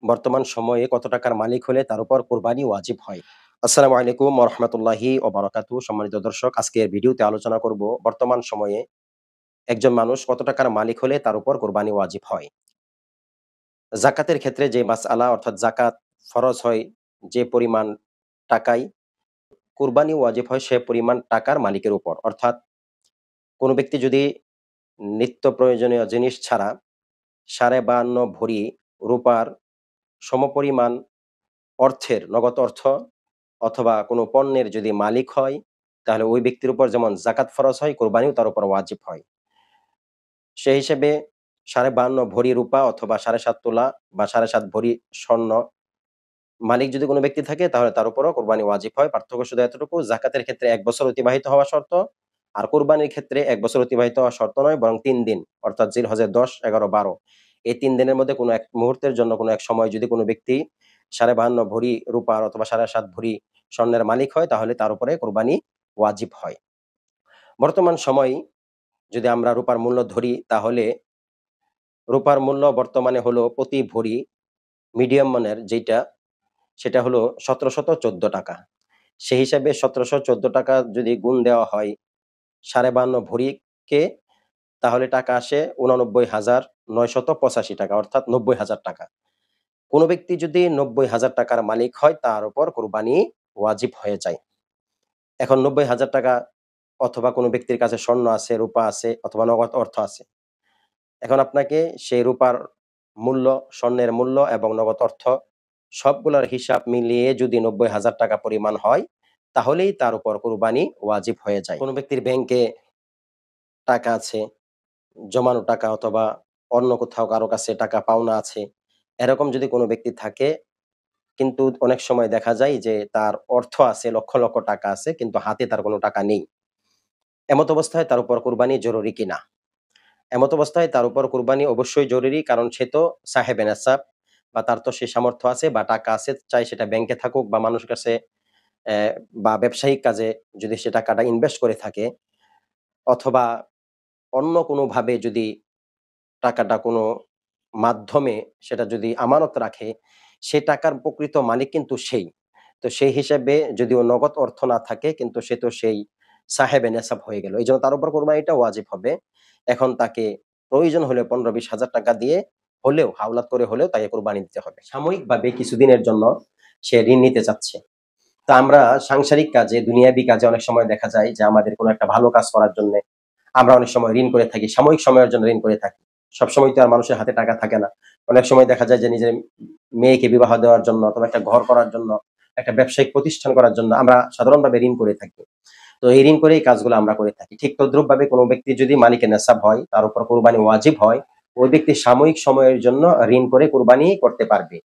বর্তমান সময়ে কত টাকার মালিক হলে তার উপর কোরবানি ওয়াজিব হয়? আসসালামু আলাইকুম ওয়া রাহমাতুল্লাহি ওয়া বারাকাতুহু। সম্মানিত দর্শক, আজকের ভিডিওতে আলোচনা করব বর্তমান সময়ে একজন মানুষ কত টাকার মালিক হলে তার উপর কোরবানি ওয়াজিব হয়। যাকাতের ক্ষেত্রে যে মাসআলা অর্থাৎ যাকাত ফরজ হয় যে পরিমাণ টাকায়, কোরবানি ওয়াজিব হয় সে পরিমাণ টাকার মালিকের উপর। অর্থাৎ কোন ব্যক্তি যদি নিত্য প্রয়োজনীয় জিনিস ছাড়া 52.5 ভরি রূপার সমপরিমাণ অর্থের নগদ অর্থ অথবা কোনো পণ্যের যদি মালিক হয়, তাহলে ওই ব্যক্তির উপর যেমন যাকাত ফরজ হয়, কোরবানিও তার উপর ওয়াজিব হয়। সেই হিসেবে 52.5 ভরি রূপা অথবা 7.5 তোলা বা 7.5 ভরি স্বর্ণ মালিক যদি কোনো ব্যক্তি থাকে, তাহলে তার উপরও কোরবানি ওয়াজিব হয়। পার্থক্য শুধু এতটুকু, যাকাতের ক্ষেত্রে ১ বছর অতিবাহিত হওয়া শর্ত, আর কোরবানির ক্ষেত্রে ১ বছর অতিবাহিত হওয়া শর্ত নয়, বরং ৩ দিন অর্থাৎ জিলহজের ১০, ১১, ১২ এই ৩ দিনের মধ্যে কোনো এক মুহূর্তের জন্য কোনো এক সময় যদি কোনো ব্যক্তি 52.5 ভরি রূপার অথবা 7.5 ভরি স্বর্ণের মালিক হয়, তাহলে তার উপরে কোরবানি ওয়াজিব হয়। বর্তমান সময়ে যদি আমরা রূপার মূল্য ধরি, তাহলে রূপার মূল্য বর্তমানে হলো প্রতি ভরি মিডিয়াম মানের যেইটা, সেটা হলো ১৭১৪ টাকা। সেই হিসাবে ১৭১৪ টাকা যদি গুণ দেওয়া হয় 52.5 ভরিকে, তাহলে টাকা আসে ৮৯,৯৮৫ টাকা, অর্থাৎ ৯০,০০০ টাকা। কোন ব্যক্তি যদি ৯০,০০০ টাকার মালিক হয়, তার উপর কোরবানি ওয়াজিব হয়ে যায়। এখন ৯০,০০০ টাকা অথবা কোনো ব্যক্তির কাছে স্বর্ণ আছে, রূপা আছে অথবা নগদ অর্থ আছে। এখন আপনাকে সেই রূপার মূল্য, স্বর্ণের মূল্য এবং নগদ অর্থ সবগুলার হিসাব মিলিয়ে যদি ৯০,০০০ টাকা পরিমাণ হয়, তাহলেই তার উপর কোরবানি ওয়াজিব হয়ে যায়। কোন ব্যক্তির ব্যাংকে টাকা আছে, জমানো টাকা অথবা অন্য কোথাও কারো কাছে টাকা পাওনা আছে, এরকম যদি কোনো ব্যক্তি থাকে, কিন্তু অনেক সময় দেখা যায় যে তার অর্থ আছে, লক্ষ, লক্ষ টাকা আছে, কিন্তু হাতে তার কোনো টাকা নেই। এমত অবস্থায় তার উপর কোরবানি জরুরি কিনা? এমত অবস্থায় তার উপর কোরবানি অবশ্যই জরুরি, কারণ সে তো সাহেবে নেসাব, বা তার তো সে সামর্থ্য আছে বা টাকা আছে, চাই সেটা ব্যাংকে থাকুক বা মানুষের কাছে বা ব্যবসায়িক কাজে যদি সে টাকাটা ইনভেস্ট করে থাকে, অথবা অন্য কোনোভাবে যদি টাকাটা কোনো মাধ্যমে সেটা যদি আমানত রাখে, সে টাকার প্রকৃত মালিক কিন্তু সেই। তো সেই হিসেবে যদিও নগদ অর্থ না থাকে, কিন্তু সে তো সেই সাহেবে নেসাব হয়ে গেল। এইজন্য তার উপর কোরবানিটা ওয়াজিব হবে। এখন তাকে প্রয়োজন হলে ১৫-২০ হাজার টাকা দিয়ে হলেও, হাওলাত করে হলেও তাকে কোরবানি দিতে হবে। সাময়িকভাবে কিছুদিনের জন্য সে ঋণ নিতে চাচ্ছে। তো আমরা সাংসারিক কাজে, দুনিয়াবি কাজে অনেক সময় দেখা যায় যে আমাদের কোনো একটা ভালো কাজ করার জন্যে আমরা অনেক সময় ঋণ করে থাকি, সাময়িক সময়ের জন্য ঋণ করে থাকি। সবসময় তো আর মানুষের হাতে টাকা থাকে না। অনেক সময় দেখা যায় যে নিজের মেয়েকে বিবাহ দেওয়ার জন্য অথবা একটা ঘর করার জন্য, একটা ব্যবসায়িক প্রতিষ্ঠান করার জন্য আমরা সাধারণভাবে ঋণ করে থাকি। তো এই ঋণ করে এই কাজগুলো আমরা করে থাকি। ঠিক তদ্রুপভাবে কোনো ব্যক্তি যদি মালিকে নেসাব হয়, তার উপর কোরবানি ওয়াজিব হয়, ওই ব্যক্তি সাময়িক সময়ের জন্য ঋণ করে কোরবানি করতে পারবে।